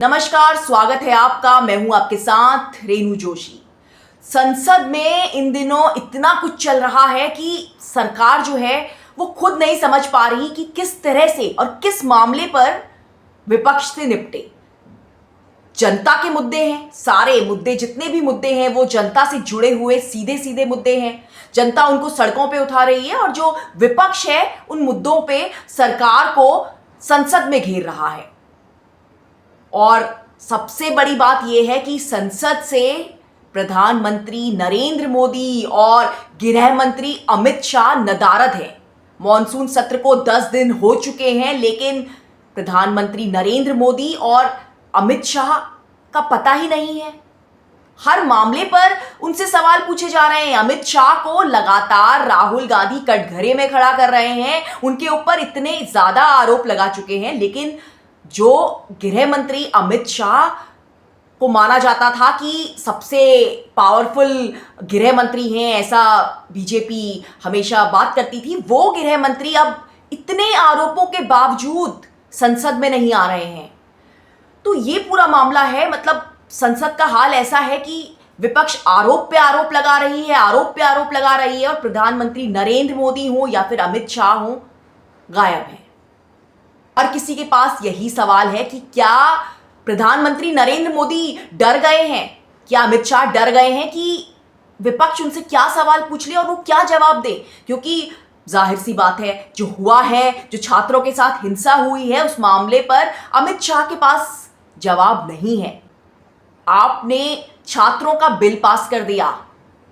नमस्कार, स्वागत है आपका। मैं हूं आपके साथ रेणु जोशी। संसद में इन दिनों इतना कुछ चल रहा है कि सरकार जो है वो खुद नहीं समझ पा रही कि किस तरह से और किस मामले पर विपक्ष से निपटे। जनता के मुद्दे हैं, सारे मुद्दे जितने भी मुद्दे हैं वो जनता से जुड़े हुए सीधे सीधे मुद्दे हैं। जनता उनको सड़कों पे उठा रही है और जो विपक्ष है उन मुद्दों पे सरकार को संसद में घेर रहा है। और सबसे बड़ी बात यह है कि संसद से प्रधानमंत्री नरेंद्र मोदी और गृह मंत्री अमित शाह नदारद हैं। मॉनसून सत्र को 10 दिन हो चुके हैं, लेकिन प्रधानमंत्री नरेंद्र मोदी और अमित शाह का पता ही नहीं है। हर मामले पर उनसे सवाल पूछे जा रहे हैं। अमित शाह को लगातार राहुल गांधी कटघरे में खड़ा कर रहे हैं, उनके ऊपर इतने ज्यादा आरोप लगा चुके हैं, लेकिन जो गृह मंत्री अमित शाह को माना जाता था कि सबसे पावरफुल गृह मंत्री हैं, ऐसा बीजेपी हमेशा बात करती थी, वो गृह मंत्री अब इतने आरोपों के बावजूद संसद में नहीं आ रहे हैं। तो ये पूरा मामला है। मतलब संसद का हाल ऐसा है कि विपक्ष आरोप पे आरोप लगा रही है, आरोप पे आरोप लगा रही है, और प्रधानमंत्री नरेंद्र मोदी हो या फिर अमित शाह हो, गायब है। और किसी के पास यही सवाल है कि क्या प्रधानमंत्री नरेंद्र मोदी डर गए हैं, क्या अमित शाह डर गए हैं कि विपक्ष उनसे क्या सवाल पूछ ले और वो क्या जवाब दे। क्योंकि जाहिर सी बात है, जो हुआ है, जो छात्रों के साथ हिंसा हुई है, उस मामले पर अमित शाह के पास जवाब नहीं है। आपने छात्रों का बिल पास कर दिया,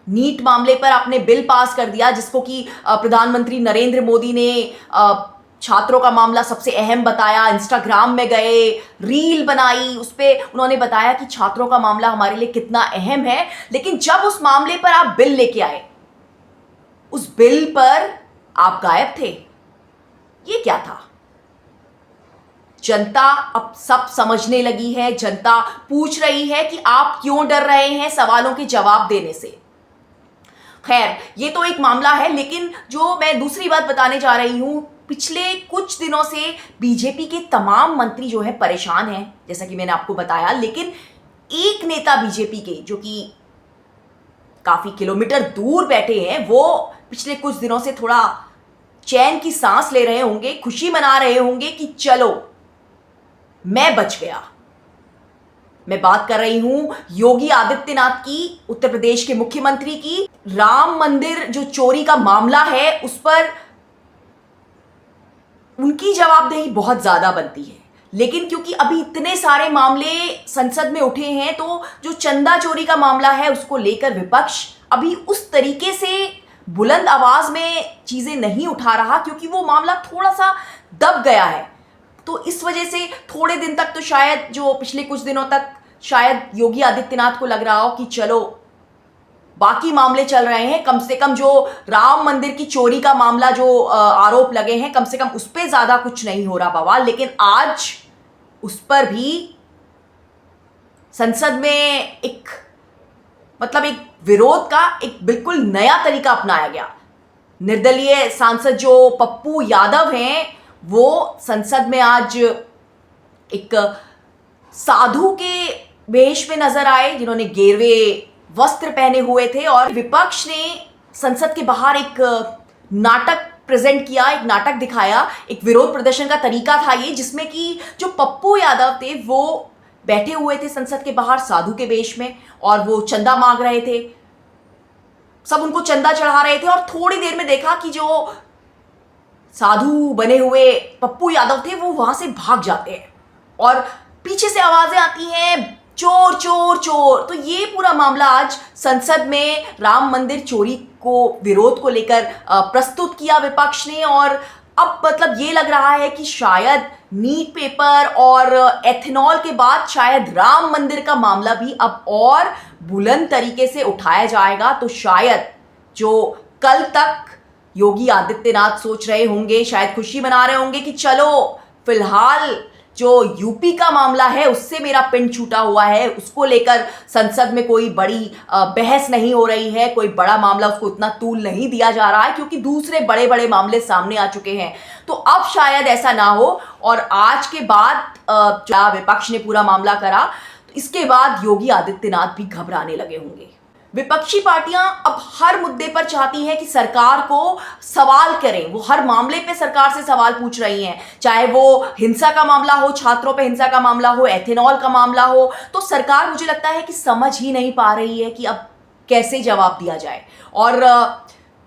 नीट मामले पर आपने बिल पास कर दिया, जिसको कि प्रधानमंत्री नरेंद्र मोदी ने छात्रों का मामला सबसे अहम बताया। इंस्टाग्राम में गए, रील बनाई, उस पर उन्होंने बताया कि छात्रों का मामला हमारे लिए कितना अहम है। लेकिन जब उस मामले पर आप बिल लेके आए, उस बिल पर आप गायब थे। ये क्या था? जनता अब सब समझने लगी है। जनता पूछ रही है कि आप क्यों डर रहे हैं सवालों के जवाब देने से। खैर, ये तो एक मामला है, लेकिन जो मैं दूसरी बात बताने जा रही हूं, पिछले कुछ दिनों से बीजेपी के तमाम मंत्री जो है परेशान हैं, जैसा कि मैंने आपको बताया। लेकिन एक नेता बीजेपी के, जो कि काफी किलोमीटर दूर बैठे हैं, वो पिछले कुछ दिनों से थोड़ा चैन की सांस ले रहे होंगे, खुशी मना रहे होंगे कि चलो मैं बच गया। मैं बात कर रही हूं योगी आदित्यनाथ की, उत्तर प्रदेश के मुख्यमंत्री की। राम मंदिर जो चोरी का मामला है, उस पर उनकी जवाबदेही बहुत ज्यादा बनती है। लेकिन क्योंकि अभी इतने सारे मामले संसद में उठे हैं, तो जो चंदा चोरी का मामला है उसको लेकर विपक्ष अभी उस तरीके से बुलंद आवाज में चीजें नहीं उठा रहा, क्योंकि वो मामला थोड़ा सा दब गया है। तो इस वजह से थोड़े दिन तक तो शायद, जो पिछले कुछ दिनों तक शायद योगी आदित्यनाथ को लग रहा हो कि चलो बाकी मामले चल रहे हैं, कम से कम जो राम मंदिर की चोरी का मामला, जो आरोप लगे हैं, कम से कम उस पर ज्यादा कुछ नहीं हो रहा बवाल। लेकिन आज उस पर भी संसद में एक विरोध का एक बिल्कुल नया तरीका अपनाया गया। निर्दलीय सांसद जो पप्पू यादव हैं, वो संसद में आज एक साधु के वेश में नजर आए, जिन्होंने गेरुए वस्त्र पहने हुए थे, और विपक्ष ने संसद के बाहर एक नाटक प्रेजेंट किया, एक नाटक दिखाया। एक विरोध प्रदर्शन का तरीका था ये, जिसमें कि जो पप्पू यादव थे वो बैठे हुए थे संसद के बाहर साधु के वेश में, और वो चंदा मांग रहे थे। सब उनको चंदा चढ़ा रहे थे, और थोड़ी देर में देखा कि जो साधु बने हुए पप्पू यादव थे वो वहां से भाग जाते हैं, और पीछे से आवाजें आती हैं, चोर चोर चोर। तो ये पूरा मामला आज संसद में राम मंदिर चोरी को, विरोध को लेकर प्रस्तुत किया विपक्ष ने। और अब मतलब ये लग रहा है कि शायद नीट पेपर और एथेनॉल के बाद शायद राम मंदिर का मामला भी अब और बुलंद तरीके से उठाया जाएगा। तो शायद जो कल तक योगी आदित्यनाथ सोच रहे होंगे, शायद खुशी मना रहे होंगे कि चलो फिलहाल जो यूपी का मामला है उससे मेरा पिंड छूटा हुआ है, उसको लेकर संसद में कोई बड़ी बहस नहीं हो रही है, कोई बड़ा मामला उसको उतना तूल नहीं दिया जा रहा है क्योंकि दूसरे बड़े बड़े मामले सामने आ चुके हैं। तो अब शायद ऐसा ना हो और आज के बाद विपक्ष ने पूरा मामला करा, तो इसके बाद योगी आदित्यनाथ भी घबराने लगे होंगे। विपक्षी पार्टियां अब हर मुद्दे पर चाहती हैं कि सरकार को सवाल करें, वो हर मामले पे सरकार से सवाल पूछ रही हैं, चाहे वो हिंसा का मामला हो, छात्रों पे हिंसा का मामला हो, एथेनॉल का मामला हो। तो सरकार मुझे लगता है कि समझ ही नहीं पा रही है कि अब कैसे जवाब दिया जाए। और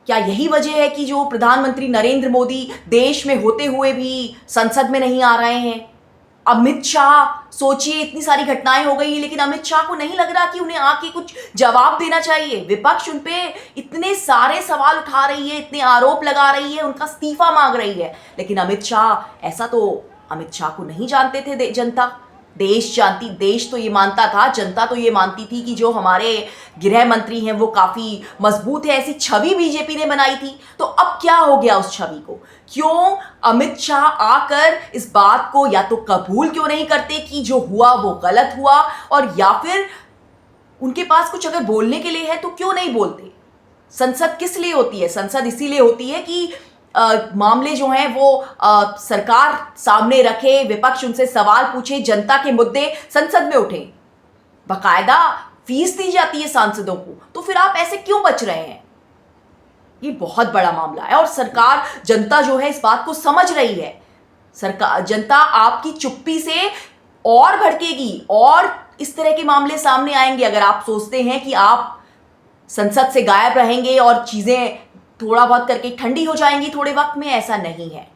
क्या यही वजह है कि जो प्रधानमंत्री नरेंद्र मोदी देश में होते हुए भी संसद में नहीं आ रहे हैं? अमित शाह, सोचिए इतनी सारी घटनाएं हो गई लेकिन अमित शाह को नहीं लग रहा कि उन्हें आके कुछ जवाब देना चाहिए। विपक्ष उन पे इतने सारे सवाल उठा रही है, इतने आरोप लगा रही है, उनका इस्तीफा मांग रही है, लेकिन अमित शाह, ऐसा तो अमित शाह को नहीं जानते थे जनता। देश जानती, देश तो ये मानता था, जनता तो ये मानती थी कि जो हमारे गृह मंत्री हैं वो काफी मजबूत है, ऐसी छवि बीजेपी ने बनाई थी। तो अब क्या हो गया उस छवि को? क्यों अमित शाह आकर इस बात को या तो कबूल क्यों नहीं करते कि जो हुआ वो गलत हुआ, और या फिर उनके पास कुछ अगर बोलने के लिए है तो क्यों नहीं बोलते? संसद किस लिए होती है? संसद इसीलिए होती है कि मामले जो हैं वो सरकार सामने रखे, विपक्ष उनसे सवाल पूछे, जनता के मुद्दे संसद में उठे, बाकायदा फीस दी जाती है सांसदों को। तो फिर आप ऐसे क्यों बच रहे हैं? ये बहुत बड़ा मामला है और सरकार, जनता जो है इस बात को समझ रही है। सरकार, जनता आपकी चुप्पी से और भड़केगी और इस तरह के मामले सामने आएंगे अगर आप सोचते हैं कि आप संसद से गायब रहेंगे और चीजें थोड़ा बहुत करके ठंडी हो जाएंगी थोड़े वक्त में। ऐसा नहीं है।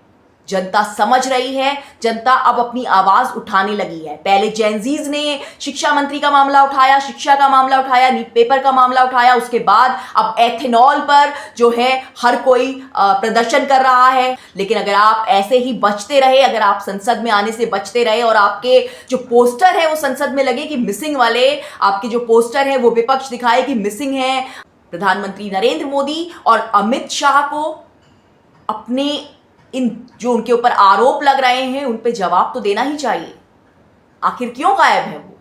जनता समझ रही है, जनता अब अपनी आवाज उठाने लगी है। पहले जेनजीज ने शिक्षा मंत्री का मामला उठाया, शिक्षा का मामला उठाया, नीट पेपर का मामला उठाया, उसके बाद अब एथेनॉल पर जो है हर कोई प्रदर्शन कर रहा है। लेकिन अगर आप ऐसे ही बचते रहे, अगर आप संसद में आने से बचते रहे और आपके जो पोस्टर है वो संसद में लगे कि मिसिंग वाले, आपके जो पोस्टर है वो विपक्ष दिखाए कि मिसिंग है, प्रधानमंत्री नरेंद्र मोदी और अमित शाह को अपने इन जो उनके ऊपर आरोप लग रहे हैं उन पे जवाब तो देना ही चाहिए। आखिर क्यों गायब है वो?